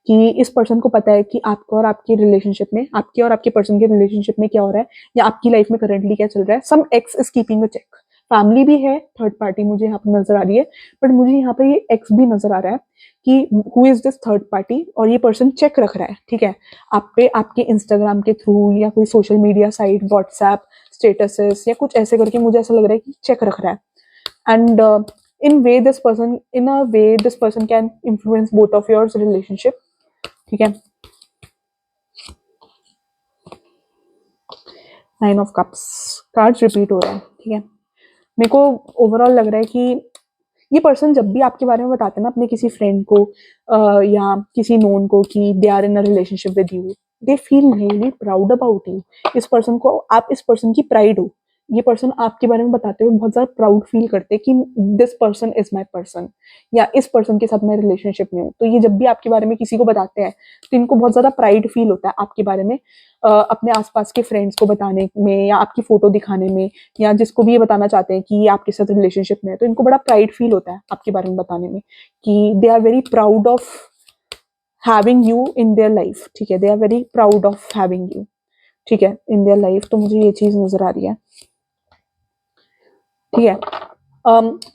कि इस पर्सन को पता है कि आपका और आपके रिलेशनशिप में, आपके और आपके पर्सन के रिलेशनशिप में क्या हो रहा है या आपकी लाइफ में करेंटली क्या चल रहा है। Some ex is keeping a check. Family भी है, थर्ड पार्टी मुझे यहाँ पर नजर आ रही है, बट मुझे यहाँ पर ये एक्स भी नजर आ रहा है कि who is this third party, और ये पर्सन चेक रख रहा है, ठीक है। आप पे आपके इंस्टाग्राम के थ्रू या कोई social media site, WhatsApp statuses या कुछ ऐसे करके मुझे ऐसा लग रहा है कि चेक रख रहा है। and in a way this person can influence both of yours relationship, ठीक है। 9 ऑफ कप्स कार्ड्स रिपीट हो रहा है, ठीक है। मेरे को ओवरऑल लग रहा है कि ये पर्सन जब भी आपके बारे में बताते हैं ना अपने किसी फ्रेंड को या किसी नोन को कि they are in a relationship with you, they feel really proud about you. इस पर्सन को, आप इस पर्सन की प्राइड हो। ये पर्सन आपके बारे में बताते हुए बहुत ज्यादा प्राउड फील करते हैं कि this person is my person, या इस पर्सन के साथ मैं रिलेशनशिप में हूँ। तो ये जब भी आपके बारे में किसी को बताते हैं तो इनको बहुत ज्यादा प्राइड फील होता है आपके बारे में, अपने आसपास के फ्रेंड्स को बताने में या आपकी फोटो दिखाने में, या जिसको भी ये बताना चाहते हैं कि ये आपके साथ रिलेशनशिप में है, तो इनको बड़ा प्राइड फील होता है आपके बारे में बताने में कि they are very proud of having you in their life, ठीक है। They are very proud of having you, ठीक है, इन देयर लाइफ। तो मुझे ये चीज नजर आ रही है, ठीक है।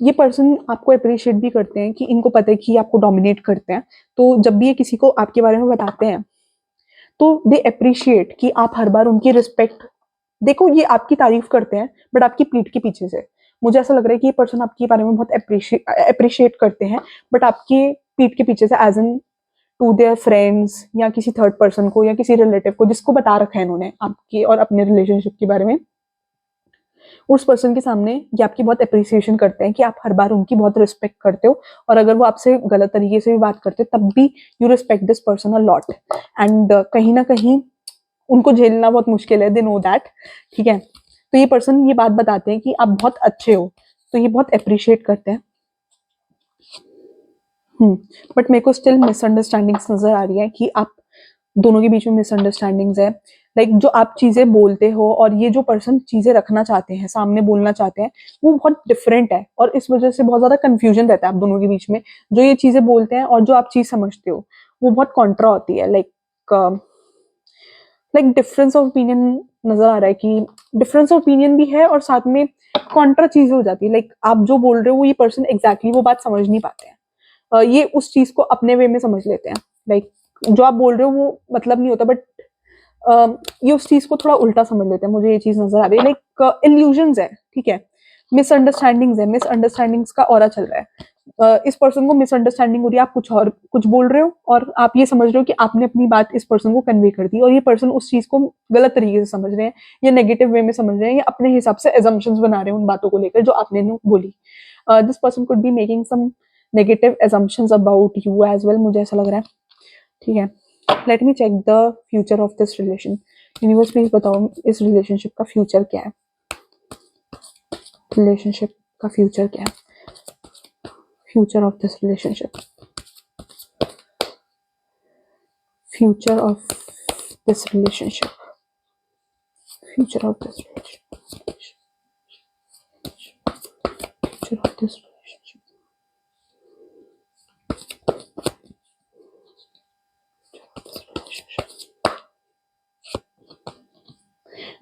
ये पर्सन आपको अप्रिशिएट भी करते हैं कि इनको पता है कि आपको डोमिनेट करते हैं। तो जब भी ये किसी को आपके बारे में बताते हैं तो दे अप्रिशिएट कि आप हर बार उनकी रिस्पेक्ट, देखो ये आपकी तारीफ करते हैं बट आपकी पीठ के पीछे से। मुझे ऐसा लग रहा है कि ये पर्सन आपके बारे में बहुत अप्रिशिएट करते हैं बट आपके पीठ के पीछे से, as an to their friends या किसी थर्ड पर्सन को या किसी रिलेटिव को जिसको बता रखा है इन्होंने आपके और अपने रिलेशनशिप के बारे में, उस पर्सन के सामने ये आपकी बहुत अप्रिसिएशन करते हैं कि आप हर बार उनकी बहुत रिस्पेक्ट करते हो, और अगर वो आपसे गलत तरीके से भी बात करते तब भी you respect this person a lot. And कहीं ना कहीं उनको झेलना बहुत मुश्किल है, दे नो दैट, ठीक है। तो ये पर्सन ये बात बताते हैं कि आप बहुत अच्छे हो, तो ये बहुत अप्रिशिएट करते हैं। बट मेरे को स्टिल मिसअंडरस्टैंडिंग्स नजर आ रही है कि आप दोनों के बीच में मिसअंडरस्टैंडिंग्स है। लाइक जो आप चीजें बोलते हो और ये जो पर्सन चीजें रखना चाहते हैं, सामने बोलना चाहते हैं, वो बहुत डिफरेंट है, और इस वजह से बहुत ज्यादा कंफ्यूजन रहता है आप दोनों के बीच में। जो ये चीजें बोलते हैं और जो आप चीज समझते हो वो बहुत कॉन्ट्रा होती है। लाइक डिफरेंस ऑफ ओपिनियन नजर आ रहा है कि डिफरेंस ऑफ ओपिनियन भी है और साथ में कॉन्ट्रा चीजें हो जाती है। लाइक आप जो बोल रहे हो वो ये पर्सन एग्जैक्टली वो बात समझ नहीं पाते हैं। ये उस चीज को अपने वे में समझ लेते हैं। लाइक जो आप बोल रहे हो वो मतलब नहीं होता, बट ये उस चीज को थोड़ा उल्टा समझ लेते हैं। मुझे ये चीज नजर आ रही है। लाइक इल्यूजन्स है, ठीक है, मिसअंडरस्टैंडिंग्स है, मिसअंडरस्टैंडिंग्स का ऑरा चल रहा है। इस पर्सन को मिसअंडरस्टैंडिंग हो रही है, आप कुछ और कुछ बोल रहे हो और आप ये समझ रहे हो कि आपने अपनी बात इस पर्सन को कन्वे कर दी, और ये पर्सन उस चीज को गलत तरीके से समझ रहे हैं या नेगेटिव वे में समझ रहे हैं या अपने हिसाब से एजम्पशंस बना रहे हैं उन बातों को लेकर जो आपने बोली। This person could be making some negative assumptions about you as well, मुझे ऐसा लग रहा है। ठीक है, let me check the future of this relation. Universe please बताओ इस रिलेशनशिप का फ्यूचर क्या है। रिलेशनशिप का फ्यूचर क्या है? Future of this relationship, future of this relationship, future of this relationship, future of this relationship.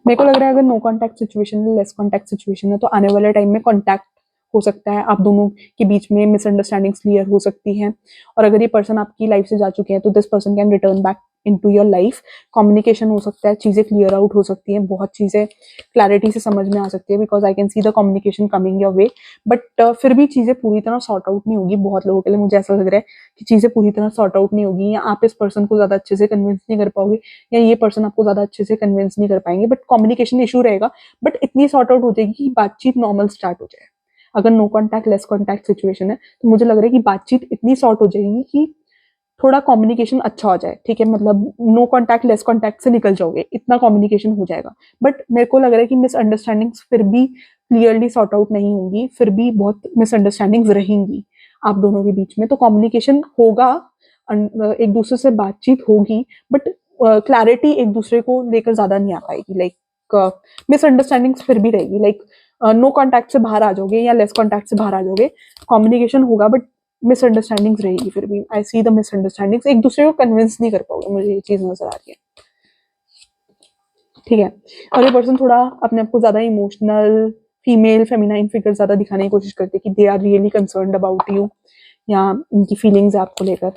मेरे को लग रहा है अगर नो कॉन्टैक्ट सिचुएशन है, लेस कॉन्टैक्ट सिचुएशन है, तो आने वाले टाइम में कॉन्टैक्ट हो सकता है, आप दोनों के बीच में मिसअंडरस्टैंडिंग्स क्लियर हो सकती हैं। और अगर ये पर्सन आपकी लाइफ से जा चुके हैं तो this person can return back into your life. Communication हो सकता है, चीजें क्लियर आउट हो सकती हैं, बहुत चीजें क्लैरिटी से समझ में आ सकती है, because I can see the communication coming your way. But फिर भी चीजें पूरी तरह सॉर्ट आउट नहीं होगी बहुत लोगों के लिए। मुझे ऐसा लग रहा है कि चीजें पूरी तरह सॉर्ट आउट नहीं होगी, या आप इस पर्सन को ज्यादा अच्छे से कन्विंस नहीं कर पाओगे, या ये पर्सन आपको ज्यादा अच्छे से कन्विंस नहीं कर पाएंगे, बट कम्युनिकेशन इशू रहेगा। बट इतनी सॉर्ट आउट हो जाएगी कि बातचीत नॉर्मल स्टार्ट हो जाए। अगर no contact less contact situation है तो मुझे लग रहा है कि बातचीत इतनी सॉर्ट हो जाएगी कि थोड़ा कम्युनिकेशन अच्छा हो जाए। ठीक है, मतलब नो कॉन्टैक्ट लेस कॉन्टैक्ट से निकल जाओगे, इतना कम्युनिकेशन हो जाएगा। बट मेरे को लग रहा है कि मिसअंडरस्टैंडिंग्स फिर भी क्लियरली सॉर्ट आउट नहीं होंगी, फिर भी बहुत मिसअंडरस्टैंडिंग्स रहेंगी आप दोनों के बीच में। तो कम्युनिकेशन होगा, एक दूसरे से बातचीत होगी, बट क्लैरिटी एक दूसरे को लेकर ज्यादा नहीं आ पाएगी। लाइक मिसअंडरस्टैंडिंग्स फिर भी रहेगी। लाइक नो कॉन्टैक्ट से बाहर आ जाओगे या लेस कॉन्टैक्ट से बाहर आ जाओगे, कम्युनिकेशन होगा, बट मिसअंडरस्टैंडिंग्स रहेगी फिर भी। आई सी द मिसअंडरस्टैंडिंग्स, एक दूसरे को कन्विंस नहीं कर पाओगे, मुझे ये चीज नजर आ रही है। ठीक है, और ये पर्सन थोड़ा अपने आप को ज्यादा इमोशनल, फीमेल फेमिनाइन फिगर ज्यादा दिखाने की कोशिश करते हैं कि they are really concerned about you, या इनकी फीलिंग्स है आपको लेकर।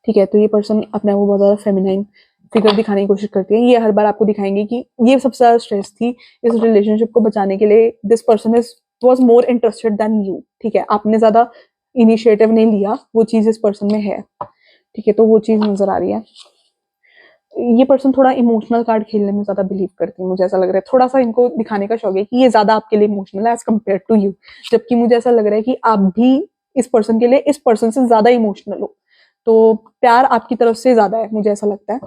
ठीक है, तो ये पर्सन अपने आप को बहुत ज्यादा फेमिनाइन फिगर दिखाने की कोशिश करती है। ये हर बार आपको दिखाएंगे कि ये सबसे ज्यादा स्ट्रेस थी इस रिलेशनशिप को बचाने के लिए। This person is was more interested than you. ठीक है, आपने ज्यादा इनिशिएटिव नहीं लिया, वो चीज इस पर्सन में है। ठीक है, तो वो चीज नजर आ रही है। ये पर्सन थोड़ा इमोशनल कार्ड खेलने में ज्यादा बिलीव करती है, मुझे ऐसा लग रहा है। थोड़ा सा इनको दिखाने का शौक है कि ये ज्यादा आपके लिए इमोशनल है एज कम्पेयर टू यू, जबकि मुझे ऐसा लग रहा है कि आप भी इस पर्सन के लिए इस पर्सन से ज्यादा इमोशनल हो। तो प्यार आपकी तरफ से ज्यादा है, मुझे ऐसा लगता है।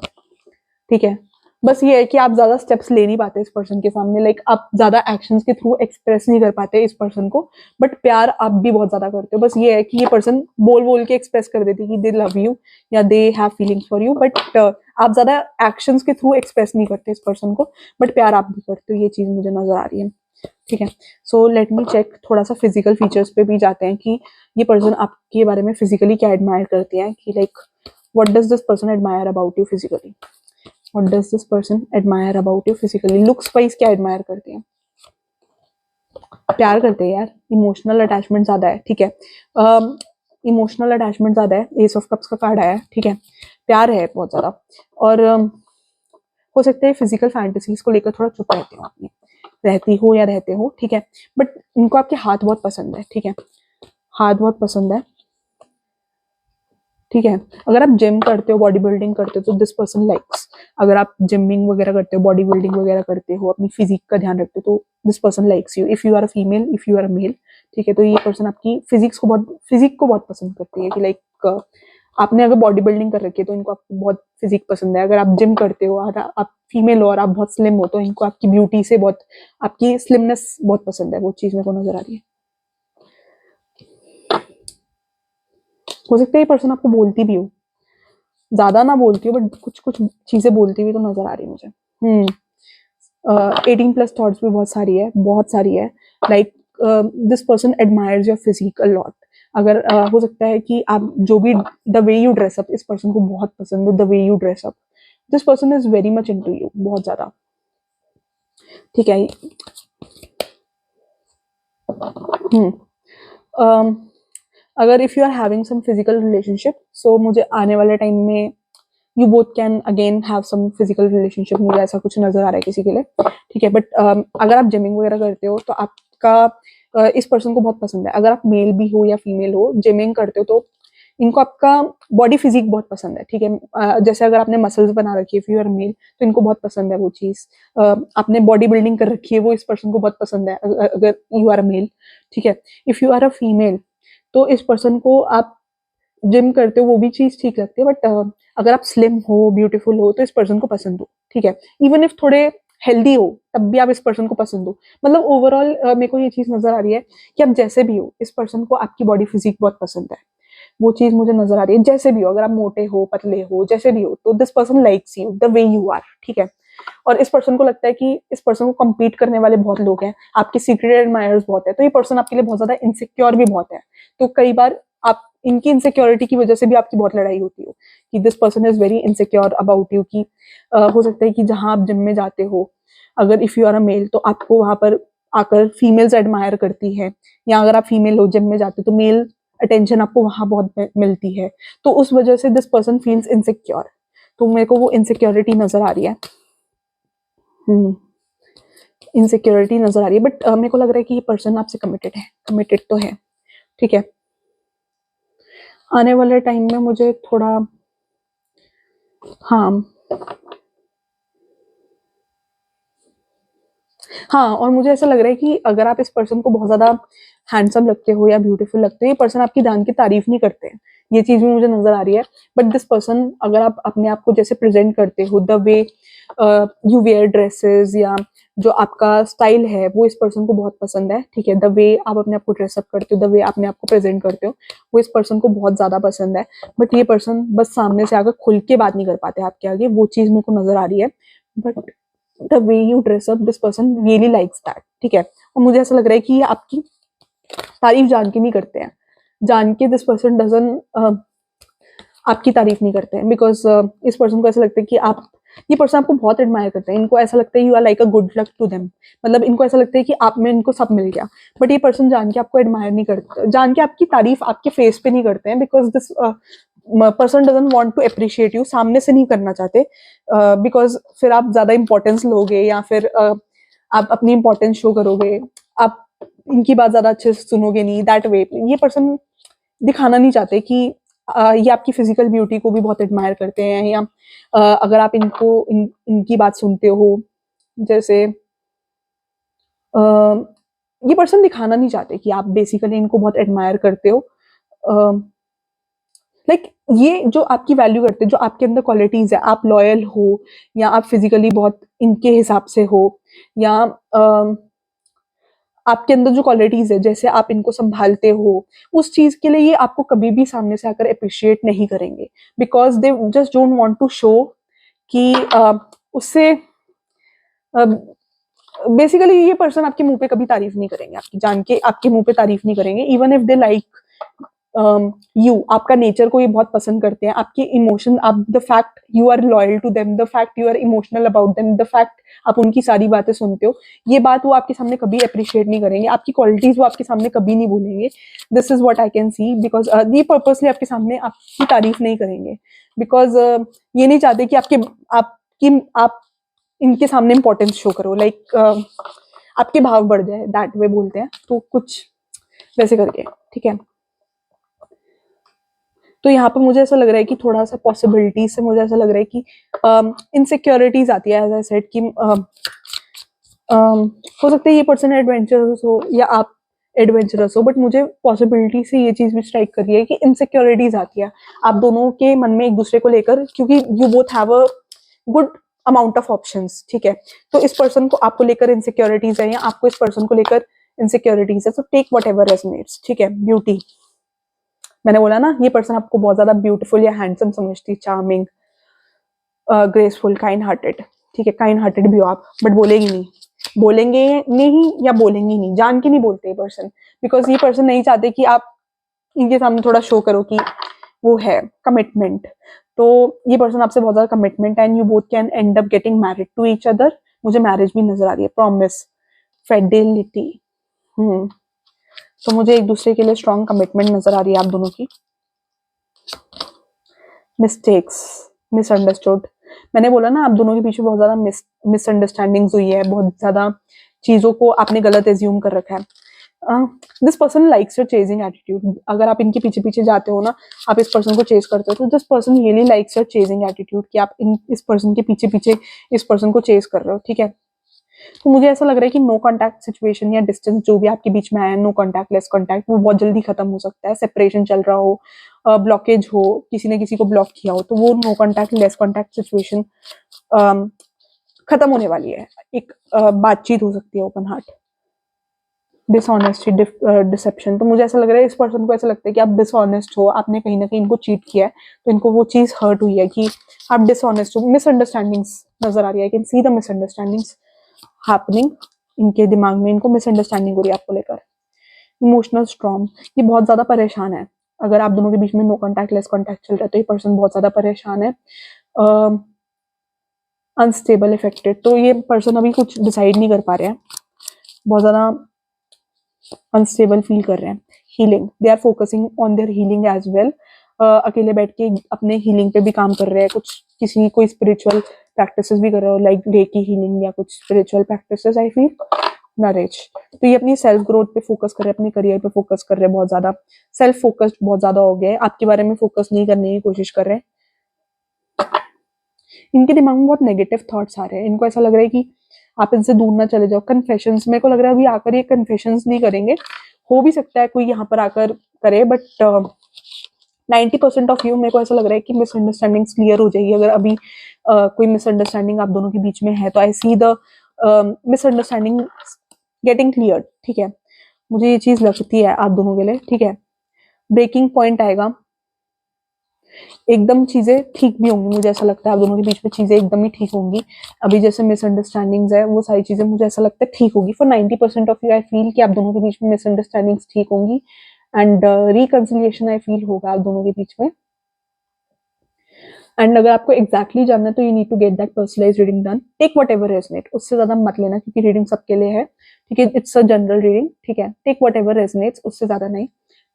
ठीक है, बस ये है कि आप ज्यादा स्टेप्स ले नहीं पाते इस पर्सन के सामने। लाइक आप ज्यादा एक्शंस के थ्रू एक्सप्रेस नहीं कर पाते इस पर्सन को, बट प्यार आप भी बहुत ज्यादा करते हो। बस ये है कि ये पर्सन बोल बोल के एक्सप्रेस कर देती है कि दे लव यू या they have feelings for you, but आप ज्यादा एक्शंस के थ्रू एक्सप्रेस नहीं करते इस पर्सन को, बट प्यार आप भी करते हो। ये चीज मुझे नजर आ रही है। ठीक है, सो लेट मी चेक, थोड़ा सा फिजिकल फीचर्स पे भी जाते हैं कि ये पर्सन आपके बारे में फिजिकली क्या एडमायर करती है। कि like what does this person admire about you physically, what does this person admire about you physically. Looks wise क्या एडमायर करते हैं? प्यार करते हैं यार, इमोशनल अटैचमेंट ज्यादा है। ठीक है, इमोशनल अटैचमेंट ज्यादा है, एस ऑफ कप्स का कार्ड आया है। ठीक है, प्यार है बहुत ज्यादा, और हो सकता है फिजिकल फैंटेसीज को लेकर थोड़ा चुप रहते हो, अपनी रहती हो या रहते हो। ठीक है, बट इनको आपके हाथ बहुत पसंद है। ठीक है, हाथ बहुत पसंद है। ठीक है, अगर आप जिम करते हो, बॉडी बिल्डिंग करते हो, तो दिस पर्सन लाइक्स। अगर आप जिमिंग वगैरह करते हो, बॉडी बिल्डिंग वगैरह करते हो, अपनी फिजिक का ध्यान रखते हो, तो this person likes you. If you are a female, if you are a male, ठीक है, तो ये पर्सन आपकी फिजिक को बहुत पसंद करती है। कि लाइक आपने अगर बॉडी बिल्डिंग कर रखी है तो इनको आपको बहुत फिजिक पसंद है। अगर आप जिम करते हो और आप फीमेल हो और आप बहुत स्लिम हो, तो इनको आपकी ब्यूटी से बहुत, आपकी स्लिमनेस बहुत पसंद है। वो चीज मेरे को नजर आ रही है। हो सकता है ये पर्सन आपको बोलती भी हो, ज्यादा ना बोलती हो, बट कुछ कुछ चीजें बोलती हुई तो नजर आ रही है मुझे। 18+ थॉट्स भी बहुत सारी है, बहुत सारी है। Like this person admires your physique a lot. अगर हो सकता है कि आप जो भी the way you dress up, इस पर्सन को बहुत पसंद है the way you dress up. This person is very much into you, बहुत ज्यादा। ठीक है। um, अगर if you are having some physical relationship, so मुझे आने वाले टाइम में you both can again have some physical relationship, मुझे ऐसा कुछ नजर आ रहा है किसी के लिए, ठीक है। बट अगर आप जिमिंग वगैरह करते हो तो आपका इस पर्सन को बहुत पसंद है। अगर आप मेल भी हो या फीमेल हो, जिमिंग करते हो तो इनको आपका बॉडी फिजिक बहुत पसंद है, ठीक है। जैसे अगर आपने मसल्स बना रखी है, इफ यू आर मेल, तो इनको बहुत पसंद है वो चीज। आपने बॉडी बिल्डिंग कर रखी है, वो इस पर्सन को बहुत पसंद है अगर यू आर अ मेल, ठीक है। If you are a female, तो इस पर्सन को आप जिम करते हो वो भी चीज ठीक लगती है, बट अगर आप स्लिम हो, ब्यूटीफुल हो, तो इस पर्सन को पसंद हो, ठीक है। इवन इफ थोड़े हेल्दी हो, तब भी आप इस पर्सन को पसंद हो। मतलब ओवरऑल मेरे को ये चीज नजर आ रही है कि आप जैसे भी हो, इस पर्सन को आपकी बॉडी फिजिक बहुत पसंद है। वो चीज मुझे नजर आ रही है। जैसे भी हो, अगर आप मोटे हो, पतले हो, जैसे भी हो, तो this person likes you the way you are, ठीक है। और इस पर्सन को लगता है कि इस पर्सन को कम्पीट करने वाले बहुत लोग हैं, आपके सीक्रेट एडमायर्स बहुत है, तो ये पर्सन आपके लिए बहुत ज्यादा इनसिक्योर भी बहुत है। तो कई बार आप इनकी इनसिक्योरिटी की वजह से भी आपकी बहुत लड़ाई होती हो कि this person is very insecure about you, कि हो सकता है कि जहां आप जिम में जाते हो, अगर if you are a male, तो आपको वहां पर आकर फीमेल्स एडमायर करती है, या अगर आप फीमेल हो, जिम में जाते हो, तो मेल अटेंशन आपको वहां बहुत मिलती है। तो उस वजह से दिस पर्सन फील्स इनसिक्योर। तो मेरे को वो इनसिक्योरिटी नजर आ रही है। इनसिक्योरिटी नजर आ रही है, बट मेरे को लग रहा है कि ये पर्सन आपसे कमिटेड है, कमिटेड तो है, ठीक है। आने वाले टाइम में मुझे थोड़ा, हाँ हाँ, और मुझे ऐसा लग रहा है कि अगर आप इस पर्सन को बहुत ज्यादा हैंडसम लगते हो या ब्यूटीफुल लगते हो, ये पर्सन आपकी जान की तारीफ नहीं करते हैं। ये चीज भी मुझे नजर आ रही है। बट दिस पर्सन, अगर आप अपने आप को जैसे प्रेजेंट करते हो, the way you where dresses, या जो आपका स्टाइल है, वो इस पर्सन को बहुत पसंद है, ठीक है। द वे आप अपने आप को ड्रेसअप करते हो, द वे अपने आप को प्रेजेंट करते हो, वो इस पर्सन को बहुत ज्यादा पसंद है। बट ये पर्सन बस सामने से आकर खुल के बात नहीं कर पाते आपके आगे, वो चीज मेरे को नजर आ रही है। But the way you dress up, this person really likes that, ठीक है। और मुझे ऐसा लग रहा है कि ये आपकी तारीफ जान के नहीं करते हैं, जान के दिस पर्सन डजन आपकी तारीफ नहीं करते हैं, बिकॉज इस पर्सन को ऐसा लगता है कि आप, ये पर्सन आपको बहुत एडमायर करते हैं, इनको ऐसा लगता है you are like a good luck to them. मतलब इनको ऐसा लगता है कि आप में इनको सब मिल गया। बट ये पर्सन जान के आपको एडमायर नहीं करते, जान के आपकी तारीफ आपके फेस पे नहीं करते हैं, because this person doesn't want to appreciate you, सामने से नहीं करना चाहते, बिकॉज फिर आप ज्यादा इंपॉर्टेंस लोगे, या फिर आप अपनी इंपॉर्टेंस शो करोगे, आप इनकी बात ज्यादा अच्छे से सुनोगे नहीं, दैट वे ये पर्सन दिखाना नहीं चाहते कि ये आपकी फिजिकल ब्यूटी को भी बहुत एडमायर करते हैं, या अगर आप इनकी बात सुनते हो, जैसे ये पर्सन दिखाना नहीं चाहते कि आप बेसिकली इनको बहुत एडमायर करते हो। लाइक ये जो आपकी वैल्यू करते हैं, जो आपके अंदर क्वालिटीज है, आप लॉयल हो, या आप फिजिकली बहुत इनके हिसाब से हो, या आपके अंदर जो क्वालिटीज है, जैसे आप इनको संभालते हो, उस चीज के लिए ये आपको कभी भी सामने से आकर अप्रिशिएट नहीं करेंगे, because they just don't want to show कि उससे बेसिकली ये पर्सन आपके मुंह पे कभी तारीफ नहीं करेंगे, आपकी जान के आपके मुंह पे तारीफ नहीं करेंगे, even if they like you, आपका नेचर को ये बहुत पसंद करते हैं, आपके इमोशन, आप the fact you are loyal to them, the fact you are emotional about them, the fact आप उनकी सारी बातें सुनते हो, ये बात वो आपके सामने कभी अप्रिशिएट नहीं करेंगे, आपकी क्वालिटीज वो आपके सामने कभी नहीं बोलेंगे। This is what I can see, because ये पर्पसली आपके सामने आपकी तारीफ नहीं करेंगे, बिकॉज ये नहीं चाहते कि आप इनके सामने इंपॉर्टेंस शो करो, लाइक आपके भाव बढ़ जाए, दैट वे बोलते हैं, तो कुछ वैसे करके, ठीक है। तो यहाँ पे मुझे ऐसा लग रहा है कि थोड़ा सा पॉसिबिलिटी से मुझे ऐसा लग रहा है कि इनसिक्योरिटीज आती है, एज आई सेड कि हो सकता है ये पर्सन एडवेंचरस हो या आप एडवेंचरस हो, बट मुझे पॉसिबिलिटी से ये चीज भी स्ट्राइक कर रही है कि इनसिक्योरिटीज आती है आप दोनों के मन में एक दूसरे को लेकर, क्योंकि you both have a good amount of options, ठीक है। तो इस पर्सन को आपको लेकर इनसिक्योरिटीज है, या आपको इस पर्सन को लेकर इनसिक्योरिटीज है, so take whatever resonates, ठीक है। ब्यूटी, मैंने बोला ना, ये पर्सन आपको बहुत ज्यादा ब्यूटीफुल या हैंडसम समझती, चार्मिंग, ग्रेसफुल, काइंड हार्टेड, ठीक है। काइंड हार्टेड भी हो आप, बट बोलेगी नहीं, बोलेंगे नहीं या बोलेंगी नहीं, जान के नहीं बोलते ये पर्सन, बिकॉज ये पर्सन नहीं चाहते कि आप इनके सामने थोड़ा शो करो कि वो है कमिटमेंट। तो ये पर्सन आपसे बहुत ज्यादा commitment, and you both can end up getting married to each other, मुझे मैरिज भी नजर आ रही है, प्रॉमिस, फेडिलिटी। तो मुझे एक दूसरे के लिए स्ट्रॉन्ग कमिटमेंट नजर आ रही है आप दोनों की। मिस्टेक्स, मिसअंडरस्टूड, मैंने बोला ना आप दोनों के पीछे बहुत ज्यादा मिसअंडरस्टैंडिंग्स हुई है, बहुत ज्यादा चीजों को आपने गलत एज्यूम कर रखा है। This person likes your chasing attitude. अगर आप इनके पीछे पीछे जाते हो ना, आप इस पर्सन को चेज करते हो, तो this person really likes your chasing attitude, कि आप इस पर्सन के पीछे पीछे इस पर्सन को चेज कर रहे हो, ठीक है। तो मुझे ऐसा लग रहा है कि नो कॉन्टैक्ट सिचुएशन या डिस्टेंस जो भी आपके बीच में आया, नो कॉन्टैक्ट, लेस कॉन्टैक्ट, वो बहुत जल्दी खत्म हो सकता है। सेपरेशन चल रहा हो, ब्लॉकेज हो, किसी ने किसी को ब्लॉक किया हो, तो वो no contact, less contact situation खत्म होने वाली है। एक बातचीत हो सकती है, ओपन हार्ट। डिसऑनेस्टी, डिसेप्शन, तो मुझे ऐसा लग रहा है इस पर्सन को ऐसा लगता है कि आप डिसऑनेस्ट हो, आपने कहीं ना कहीं इनको चीट किया है, तो इनको वो चीज हर्ट हुई है कि आप डिसऑनेस्ट हो। मिसअंडरस्टैंडिंग्स नजर आ रही है, I can see the misunderstandings happening. इनके दिमाग में इनको मिसअंडरस्टैंडिंग हो रही है आपको लेकर। इमोशनल स्ट्रॉन्ग, ये बहुत ज्यादा परेशान है। अगर आप दोनों के बीच में नो कॉन्टैक्ट, लेस कॉन्टैक्ट चल रहा है, तो ये पर्सन बहुत ज्यादा परेशान है। अनस्टेबल, इफेक्टेड, तो ये पर्सन अभी कुछ डिसाइड नहीं कर पा रहे हैं, बहुत ज्यादा अनस्टेबल फील कर रहे हैं। Healing, they are focusing on their healing as well. अकेले बैठ के अपने हीलिंग पे भी काम कर रहे हैं, कुछ किसी कोई स्पिरिचुअल प्रैक्टिसेस भी कर रहे हो, लाइक रेकी हीलिंग या कुछ स्पिरिचुअल प्रैक्टिसेस, आई फील। नरेज, तो ये अपनी सेल्फ ग्रोथ पे फोकस कर रहे हैं, अपने करियर पे फोकस कर रहे हैं, बहुत ज्यादा सेल्फ फोकस्ड बहुत ज्यादा हो गए, आपके बारे में फोकस नहीं करने की कोशिश कर रहे हैं। इनके दिमाग में बहुत नेगेटिव थॉट्स आ रहे हैं, इनको ऐसा लग रहा है कि आप इनसे दूर ना चले जाओ। कन्फेशंस, मेरे को लग रहा है अभी आकर ये कन्फेशंस नहीं करेंगे, हो भी सकता है कोई यहाँ पर आकर करे, बट 90% ऑफ यू, मेरे को ऐसा लग रहा है कि मिसअंडरस्टैंडिंग्स क्लियर हो जाएगी। अगर अभी कोई मिसअंडरस्टैंडिंग आप दोनों के बीच में है, तो I see the misunderstanding getting clear, ठीक है। मुझे ये चीज लगती है आप दोनों के लिए, ठीक है। ब्रेकिंग पॉइंट आएगा, एकदम चीजें ठीक भी होंगी, मुझे ऐसा लगता है आप दोनों के बीच में चीजें एकदम ही ठीक होंगी। अभी जैसे मिसअंडरस्टैंडिंग्स है, वो सारी चीजें मुझे ऐसा लगता है ठीक होगी। For 90% of you, I feel कि आप दोनों के बीच में मिसअंडरस्टैंडिंग्स ठीक होंगी, एंड रिकंसिलिएशन आई फील होगा आप दोनों के बीच में। एंड अगर आपको एग्जैक्टली जानना है, तो you need to get that personalize reading done. Take whatever resonate, उससे ज्यादा मत लेना, क्योंकि रीडिंग सबके लिए है, ठीक है। इट्स अ जनरल रीडिंग, ठीक है। टेक वट एवर रेजनेट्स, उससे ज्यादा नहीं,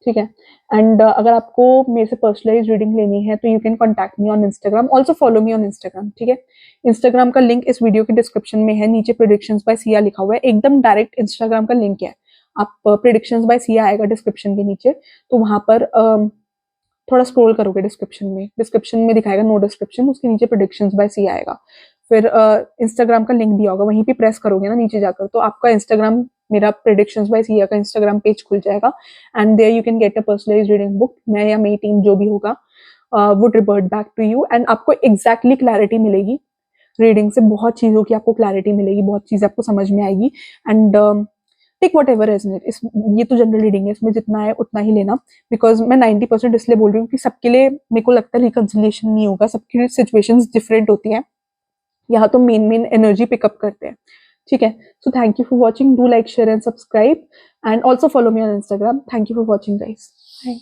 ठीक है। एंड अगर आपको मेरे से पर्सनलाइज रीडिंग लेनी है, तो you can contact me on Instagram, also follow me on Instagram, ठीक है। इंस्टाग्राम का लिंक इस वीडियो के डिस्क्रिप्शन में है, नीचे प्रेडिक्शंस बाय सिया लिखा हुआ है, एकदम डायरेक्ट इंस्टाग्राम का लिंक है। आप प्रेडिक्शंस बाय सिया आएगा डिस्क्रिप्शन के नीचे, तो वहां पर थोड़ा स्क्रॉल करोगे, डिस्क्रिप्शन में दिखाएगा नो डिस्क्रिप्शन, उसके नीचे प्रेडिक्शंस बाय सी आएगा। फिर इंस्टाग्राम का लिंक दिया होगा, वहीं पे प्रेस करोगे ना नीचे जाकर, तो आपका इंस्टाग्राम, मेरा प्रेडिक्शंस बाय सिया का इंस्टाग्राम पेज खुल जाएगा, and there you can get a personalized reading book. मैं या मेरी टीम जो भी होगा would revert back to you, and आपको एग्जैक्टली क्लैरिटी मिलेगी रीडिंग से, बहुत चीजों की आपको क्लैरिटी मिलेगी, बहुत चीजें आपको समझ में आएगी। And take whatever resonate, इस ये तो जनरल रीडिंग है, इसमें जितना है उतना ही लेना, बिकॉज मैं 90% इसलिए बोल रही हूँ कि सबके लिए मेरे को लगता है रिकंसिलिएशन नहीं होगा, सबकी सिचुएशंस डिफरेंट होती हैं, यहाँ तो मेन मेन एनर्जी पिकअप करते हैं, ठीक है। So thank you for watching, do like, share and subscribe, and also follow me on Instagram. Thank you for watching guys, bye.